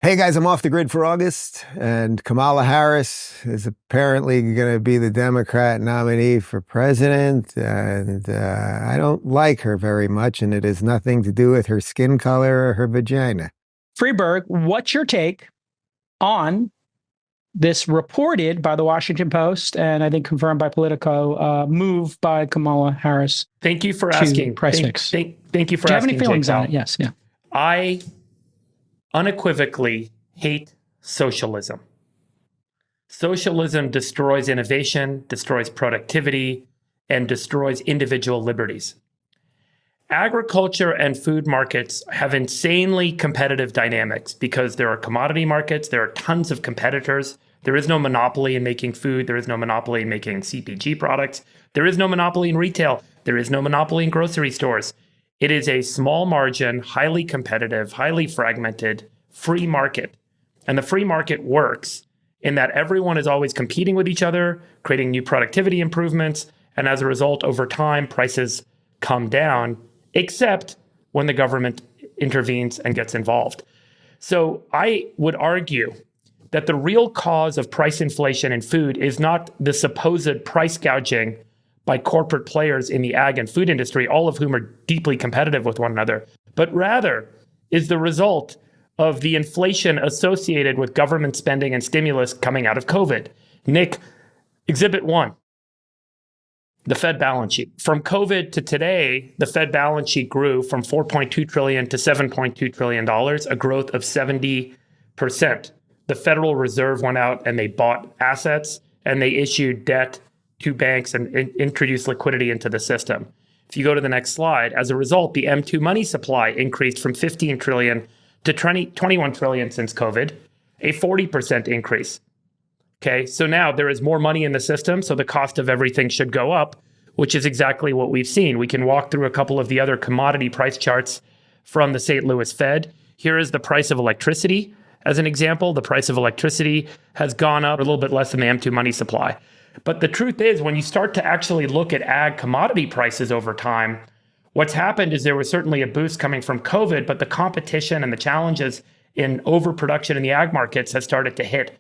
Hey guys, I'm off the grid for August, and Kamala Harris is apparently going to be the Democrat nominee for president, and I don't like her very much, and it has nothing to do with her skin color or her vagina. Friedberg, what's your take on this reported by the Washington Post and I think confirmed by Politico move by Kamala Harris? Thank you for asking. Price fix. Thank you for asking. Do you have any feelings on it? Yes. Yeah. I unequivocally hate socialism. Socialism destroys innovation, destroys productivity, and destroys individual liberties. Agriculture and food markets have insanely competitive dynamics because there are commodity markets, there are tons of competitors. There is no monopoly in making food, there is no monopoly in making CPG products, there is no monopoly in retail, there is no monopoly in grocery stores. It is a small margin, highly competitive, highly fragmented, free market. And the free market works in that everyone is always competing with each other, creating new productivity improvements, and as a result, over time, prices come down, except when the government intervenes and gets involved. So I would argue that the real cause of price inflation in food is not the supposed price gouging by corporate players in the ag and food industry, all of whom are deeply competitive with one another, but rather is the result of the inflation associated with government spending and stimulus coming out of COVID. Nick, Exhibit 1, the Fed balance sheet. From COVID to today, the Fed balance sheet grew from $4.2 trillion to $7.2 trillion, a growth of 70%. The Federal Reserve went out and they bought assets and they issued debt to banks and introduced liquidity into the system. If you go to the next slide, as a result, the M2 money supply increased from 15 trillion to 21 trillion since COVID, a 40% increase. Okay, so now there is more money in the system, so the cost of everything should go up, which is exactly what we've seen. We can walk through a couple of the other commodity price charts from the St. Louis Fed. Here is the price of electricity. As an example, the price of electricity has gone up a little bit less than the M2 money supply. But the truth is, when you start to actually look at ag commodity prices over time, what's happened is there was certainly a boost coming from COVID, but the competition and the challenges in overproduction in the ag markets has started to hit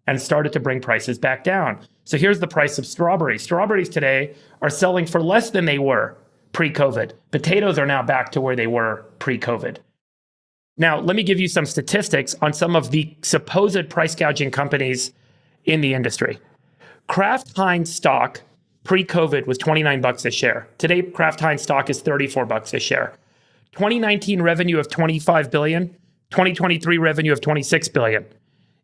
and started to bring prices back down. So here's the price of strawberries. Strawberries today are selling for less than they were pre-COVID. Potatoes are now back to where they were pre-COVID. Now, let me give you some statistics on some of the supposed price gouging companies in the industry. Kraft Heinz stock pre-COVID was $29 a share. Today, Kraft Heinz stock is $34 a share. 2019 revenue of $25 billion, 2023 revenue of $26 billion.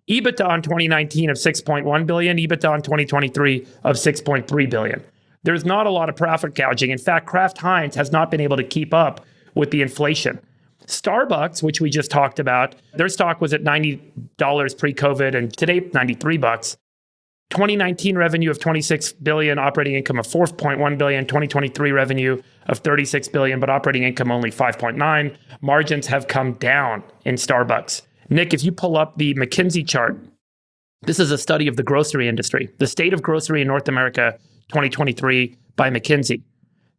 EBITDA in 2019 of $6.1 billion, EBITDA in 2023 of $6.3 billion. There's not a lot of profit gouging. In fact, Kraft Heinz has not been able to keep up with the inflation. Starbucks, which we just talked about, their stock was at $90 pre-COVID and today $93. 2019 revenue of $26 billion, operating income of $4.1 billion, 2023 revenue of $36 billion, but operating income only 5.9. Margins have come down in Starbucks. Nick, if you pull up the McKinsey chart, this is a study of the grocery industry, the state of grocery in North America, 2023 by McKinsey.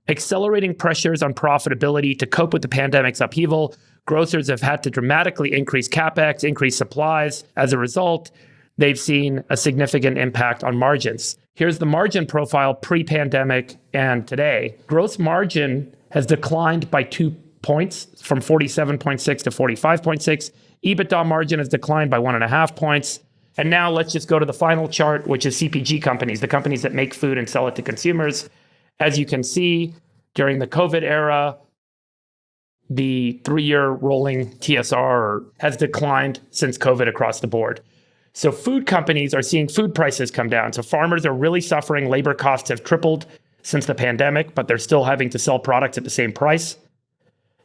Accelerating pressures on profitability to cope with the pandemic's upheaval, grocers have had to dramatically increase CapEx, increase supplies. As a result, they've seen a significant impact on margins. Here's the margin profile pre-pandemic and today. Gross margin has declined by 2 points from 47.6 to 45.6. EBITDA margin has declined by 1.5 points. And now let's just go to the final chart, which is CPG companies, the companies that make food and sell it to consumers. As you can see, during the COVID era, the 3-year rolling TSR has declined since COVID across the board. So food companies are seeing food prices come down. So farmers are really suffering. Labor costs have tripled since the pandemic, but they're still having to sell products at the same price.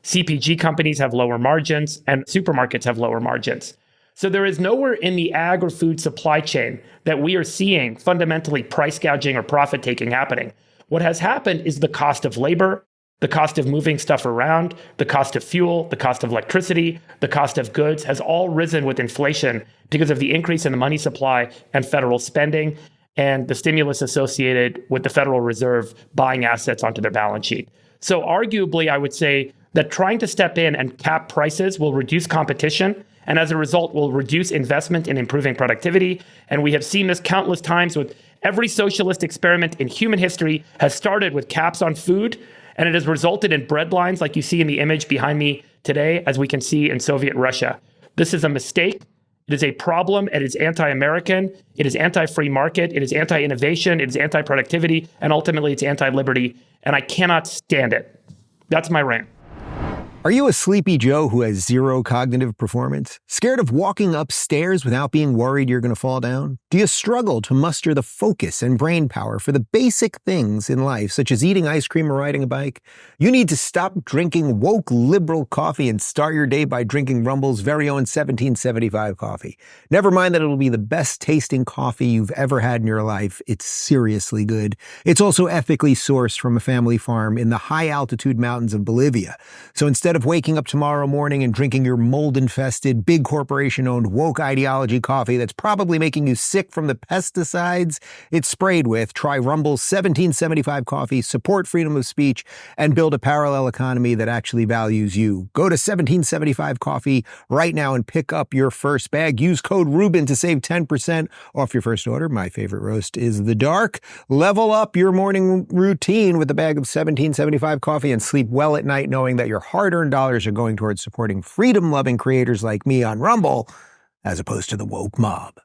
CPG companies have lower margins and supermarkets have lower margins. So there is nowhere in the ag or food supply chain that we are seeing fundamentally price gouging or profit taking happening. What has happened is the cost of labor, the cost of moving stuff around, the cost of fuel, the cost of electricity, the cost of goods has all risen with inflation because of the increase in the money supply and federal spending and the stimulus associated with the Federal Reserve buying assets onto their balance sheet. So arguably, I would say that trying to step in and cap prices will reduce competition and as a result will reduce investment in improving productivity. And we have seen this countless times with every socialist experiment in human history has started with caps on food, and it has resulted in breadlines like you see in the image behind me today, as we can see in Soviet Russia. This is a mistake. It is a problem. It is anti-American. It is anti-free market. It is anti-innovation. It is anti-productivity. And ultimately, it's anti-liberty. And I cannot stand it. That's my rant. Are you a sleepy Joe who has zero cognitive performance? Scared of walking upstairs without being worried you're going to fall down? Do you struggle to muster the focus and brain power for the basic things in life, such as eating ice cream or riding a bike? You need to stop drinking woke liberal coffee and start your day by drinking Rumble's very own 1775 coffee. Never mind that it'll be the best tasting coffee you've ever had in your life. It's seriously good. It's also ethically sourced from a family farm in the high altitude mountains of Bolivia. So instead of waking up tomorrow morning and drinking your mold-infested, big corporation-owned woke ideology coffee that's probably making you sick from the pesticides it's sprayed with, try Rumble's 1775 coffee, support freedom of speech, and build a parallel economy that actually values you. Go to 1775 coffee right now and pick up your first bag. Use code Rubin to save 10% off your first order. My favorite roast is the dark. Level up your morning routine with a bag of 1775 coffee and sleep well at night knowing that your hard-earned dollars are going towards supporting freedom-loving creators like me on Rumble, as opposed to the woke mob.